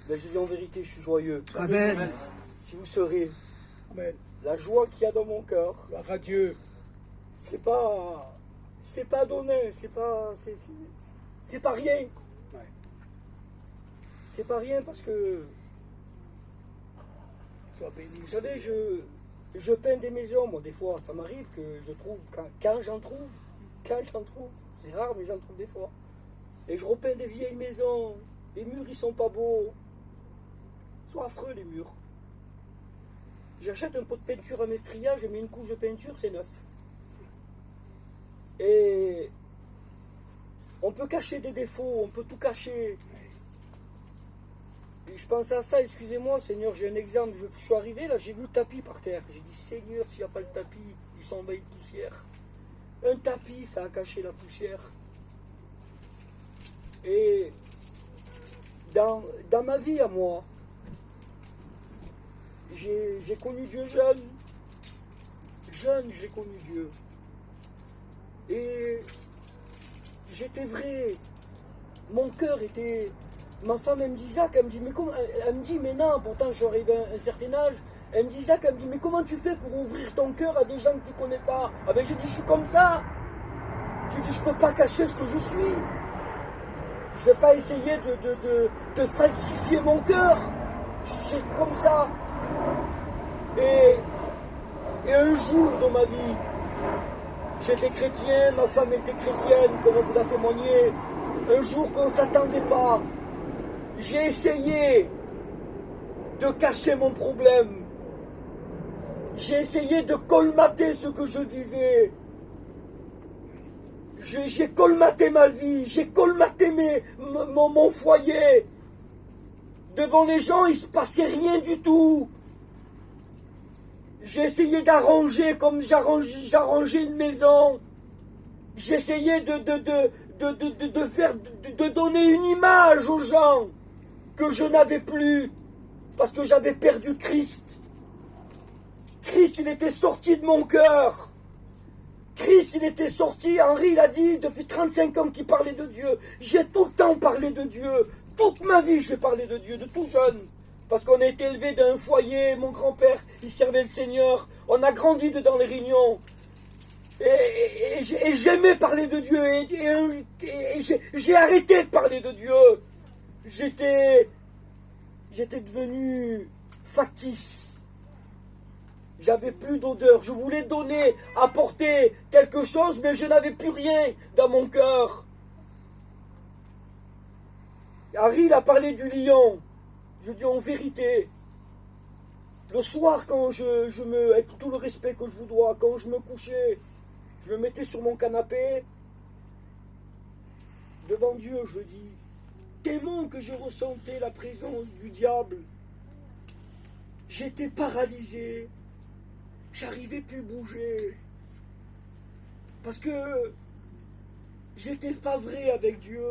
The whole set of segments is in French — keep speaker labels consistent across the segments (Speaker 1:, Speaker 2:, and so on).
Speaker 1: Ben, je dis en vérité, je suis joyeux.
Speaker 2: Amen.
Speaker 1: Si vous serez
Speaker 2: Amen.
Speaker 1: la joie qu'il y a dans mon cœur,
Speaker 2: Gloire à Dieu.
Speaker 1: c'est pas donné, c'est pas rien.
Speaker 2: Ouais.
Speaker 1: C'est pas rien parce que,
Speaker 2: Sois béni.
Speaker 1: vous savez, je peins des maisons, moi des fois, ça m'arrive que je trouve, quand j'en trouve, c'est rare mais j'en trouve des fois. Et je repeins des vieilles maisons, les murs ils sont pas beaux, ils sont affreux les murs. J'achète un pot de peinture à Mestria, je mets une couche de peinture, c'est neuf. Et on peut cacher des défauts, on peut tout cacher. Et je pense à ça, excusez-moi Seigneur, j'ai un exemple, je suis arrivé là, j'ai vu le tapis par terre. J'ai dit Seigneur, s'il n'y a pas le tapis, il s'envahit de poussière. Un tapis, ça a caché la poussière. Et dans ma vie à moi, j'ai connu Dieu jeune. Jeune, j'ai connu Dieu. Et j'étais vrai. Mon cœur était... Ma femme, elle me dit, Jacques, elle me dit, mais comment... Elle me dit, mais non, pourtant j'arrive à un certain âge. Elle me dit, Jacques, elle me dit, mais comment tu fais pour ouvrir ton cœur à des gens que tu connais pas? Ah ben j'ai dit, je suis comme ça. J'ai dit, je peux pas cacher ce que je suis. Je vais pas essayer de falsifier mon cœur. J'ai comme ça. Et un jour dans ma vie, j'étais chrétien, ma femme était chrétienne, comme on vous l'a témoigné. Un jour qu'on ne s'attendait pas, j'ai essayé de cacher mon problème. J'ai essayé de colmater ce que je vivais. J'ai colmaté ma vie, j'ai colmaté mon foyer. Devant les gens, il ne se passait rien du tout. J'ai essayé d'arranger comme j'arrangeais une maison. J'essayais de donner une image aux gens que je n'avais plus parce que j'avais perdu Christ. Christ, il était sorti de mon cœur. Christ, il était sorti, Henri, il a dit, depuis 35 ans qu'il parlait de Dieu. J'ai tout le temps parlé de Dieu. Toute ma vie, j'ai parlé de Dieu, de tout jeune. Parce qu'on a été élevé d'un foyer, mon grand-père, il servait le Seigneur. On a grandi dans les réunions. Et j'aimais parler de Dieu. Et j'ai arrêté de parler de Dieu. J'étais devenu factice. J'avais plus d'odeur. Je voulais donner, apporter quelque chose, mais je n'avais plus rien dans mon cœur. Harry, il a parlé du lion. Je dis en vérité, le soir, quand avec tout le respect que je vous dois, quand je me couchais, je me mettais sur mon canapé, devant Dieu, je dis, tellement que je ressentais la présence du diable, j'étais paralysé, j'arrivais plus à bouger, parce que j'étais pas vrai avec Dieu,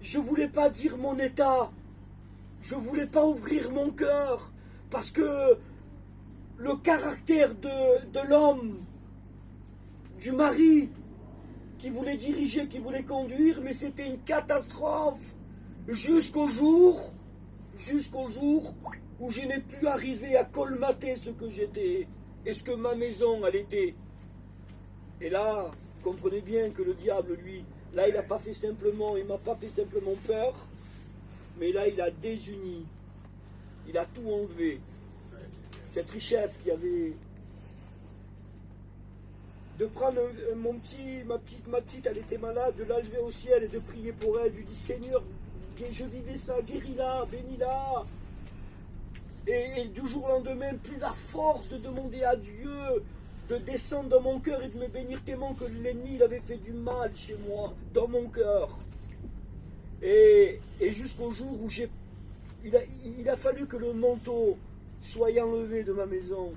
Speaker 1: je voulais pas dire mon état, je voulais pas ouvrir mon cœur, parce que le caractère de l'homme, du mari, qui voulait diriger, qui voulait conduire, mais c'était une catastrophe, jusqu'au jour où je n'ai pu arriver à colmater ce que j'étais, et ce que ma maison, elle était. Et là, comprenez bien que le diable, lui, là, il m'a pas fait simplement peur, mais là, il a désuni. Il a tout enlevé. Cette richesse qu'il y avait. De prendre ma petite, elle était malade, de la lever au ciel et de prier pour elle. Je lui dis, Seigneur, je vivais ça, guéris-la, bénis-la. Et du jour au lendemain, plus la force de demander à Dieu de descendre dans mon cœur et de me bénir tellement que l'ennemi, il avait fait du mal chez moi, dans mon cœur. Et jusqu'au jour où il a fallu que le manteau soit enlevé de ma maison.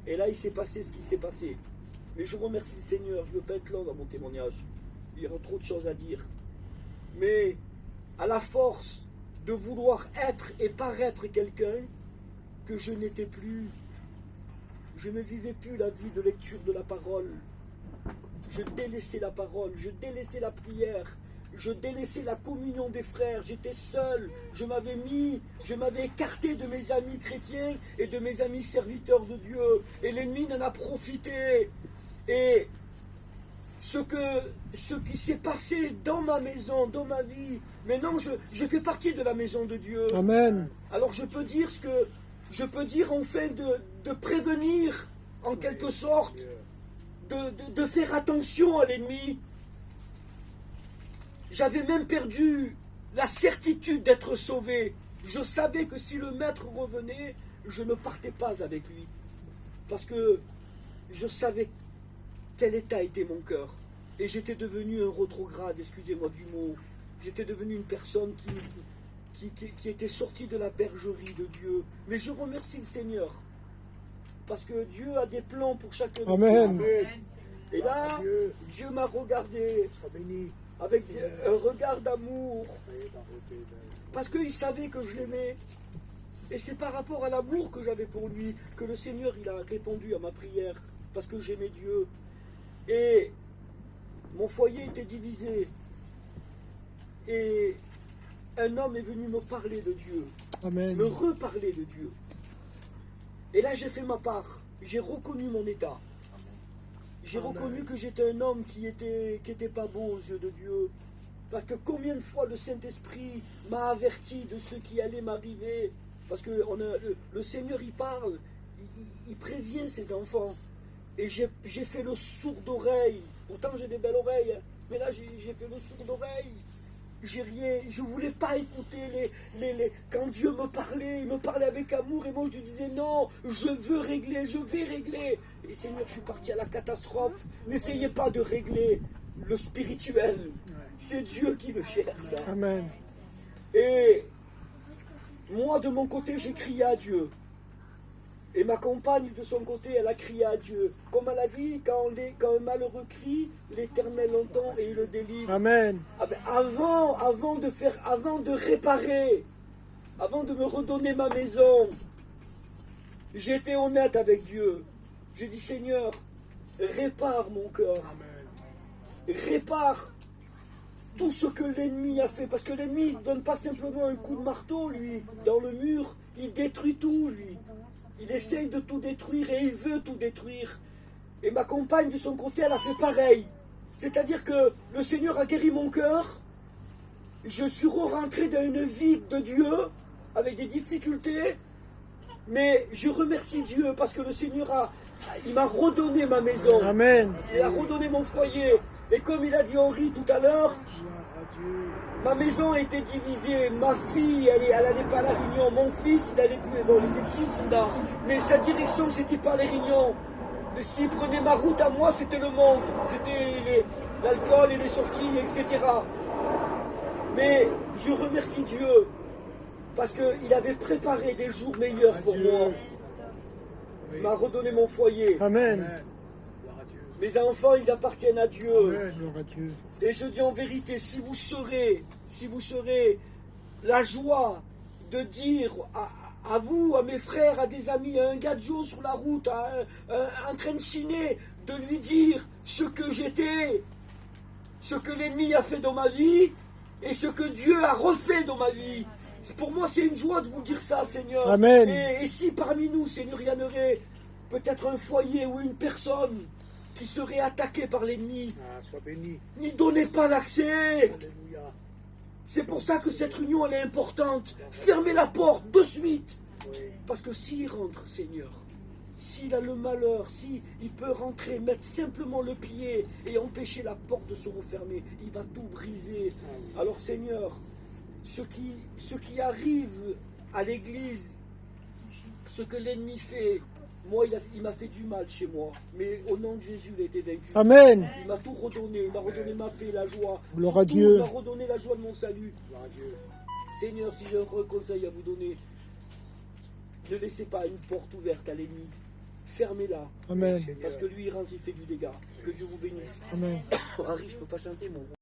Speaker 1: Et là, il s'est passé ce qui s'est passé. Mais je remercie le Seigneur, je ne veux pas être long dans mon témoignage. Il y aura trop de choses à dire. Mais à la force de vouloir être et paraître quelqu'un que je n'étais plus, je ne vivais plus la vie de lecture de la parole. Je délaissais la parole, je délaissais la prière, je délaissais la communion des frères, j'étais seul, je m'avais écarté de mes amis chrétiens et de mes amis serviteurs de Dieu. Et l'ennemi en a profité. Et ce qui s'est passé dans ma maison, dans ma vie, maintenant je fais partie de la maison de Dieu.
Speaker 2: Amen.
Speaker 1: Alors je peux dire enfin de prévenir, en quelque sorte, de faire attention à l'ennemi. J'avais même perdu la certitude d'être sauvé. Je savais que si le maître revenait, je ne partais pas avec lui. Parce que je savais quel état était mon cœur. Et j'étais devenu un rétrograde, excusez-moi du mot. J'étais devenu une personne qui était sortie de la bergerie de Dieu. Mais je remercie le Seigneur. Parce que Dieu a des plans pour chacun de nous.
Speaker 2: Amen.
Speaker 1: Et là, Dieu m'a regardé avec un regard d'amour. Parce qu'il savait que je l'aimais. Et c'est par rapport à l'amour que j'avais pour lui que le Seigneur il a répondu à ma prière. Parce que j'aimais Dieu. Et mon foyer était divisé. Et un homme est venu me parler de Dieu.
Speaker 2: Amen.
Speaker 1: Me reparler de Dieu. Et là j'ai fait ma part. J'ai reconnu mon état. J'ai reconnu que j'étais un homme qui était pas beau aux yeux de Dieu. Parce que combien de fois le Saint-Esprit m'a averti de ce qui allait m'arriver. Parce que le Seigneur il parle, il prévient ses enfants. Et j'ai fait le sourd d'oreille. Pourtant j'ai des belles oreilles. Mais là j'ai fait le sourd d'oreille. Je ne voulais pas écouter quand Dieu me parlait, il me parlait avec amour et moi je lui disais non, je veux régler, je vais régler. Et Seigneur, je suis parti à la catastrophe. N'essayez pas de régler le spirituel. C'est Dieu qui le gère, ça.
Speaker 2: Amen.
Speaker 1: Et moi, de mon côté, j'ai crié à Dieu. Et ma compagne, de son côté, elle a crié à Dieu. Comme elle a dit, quand un malheureux crie, l'Éternel entend et il le délivre.
Speaker 2: Amen.
Speaker 1: Ah ben, avant de réparer, avant de me redonner ma maison, j'ai été honnête avec Dieu. J'ai dit, Seigneur, répare mon cœur. Répare tout ce que l'ennemi a fait. Parce que l'ennemi ne donne pas simplement un coup de marteau, lui, dans le mur. Il détruit tout, lui. Il essaye de tout détruire et il veut tout détruire. Et ma compagne, de son côté, elle a fait pareil. C'est-à-dire que le Seigneur a guéri mon cœur. Je suis rentré dans une vie de Dieu, avec des difficultés. Mais je remercie Dieu parce que le Seigneur il m'a redonné ma maison.
Speaker 2: Amen.
Speaker 1: Il a redonné mon foyer. Et comme il a dit Henri tout à l'heure, ma maison a été divisée. Ma fille, elle n'allait pas à la Réunion. Mon fils, il allait plus. Bon, il était petit, celui-là. Mais sa direction, c'était pas les Réunions. S'il prenait ma route à moi, c'était le monde. C'était l'alcool et les sorties, etc. Mais je remercie Dieu. Parce qu'il avait préparé des jours meilleurs pour moi. Il m'a redonné mon foyer.
Speaker 2: Amen.
Speaker 1: Mes enfants, ils appartiennent à Dieu.
Speaker 2: Gloire à Dieu.
Speaker 1: Et je dis en vérité, si vous serez la joie de dire à vous, à mes frères, à des amis, à un gadjo sur la route, en train de chiner, de lui dire ce que j'étais, ce que l'ennemi a fait dans ma vie et ce que Dieu a refait dans ma vie. Pour moi, c'est une joie de vous dire ça, Seigneur.
Speaker 2: Amen.
Speaker 1: Et si parmi nous, Seigneur, il y en aurait peut-être un foyer ou une personne qui serait attaqué par l'ennemi,
Speaker 3: sois béni.
Speaker 1: n'y donnez pas l'accès.
Speaker 3: Alléluia.
Speaker 1: C'est pour ça que cette réunion, elle est importante. Fermez la porte de suite.
Speaker 3: Oui.
Speaker 1: Parce que s'il rentre, Seigneur, s'il a le malheur, s'il peut rentrer, mettre simplement le pied et empêcher la porte de se refermer, il va tout briser. Alors, Seigneur, ce qui arrive à l'église, ce que l'ennemi fait, moi, il m'a fait du mal chez moi. Mais au nom de Jésus, il a été vaincu.
Speaker 2: Amen.
Speaker 1: Il m'a tout redonné. Il m'a redonné ma paix, la joie.
Speaker 2: Gloire à
Speaker 1: Surtout,
Speaker 2: Dieu.
Speaker 1: il m'a redonné la joie de mon salut.
Speaker 3: Gloire à Dieu.
Speaker 1: Seigneur, si j'ai un conseil à vous donner, ne laissez pas une porte ouverte à l'ennemi. Fermez-la.
Speaker 2: Amen.
Speaker 1: Parce que lui, il rentre, il fait du dégât. Que Dieu vous bénisse.
Speaker 2: Amen.
Speaker 1: Henri, je ne peux pas chanter, mon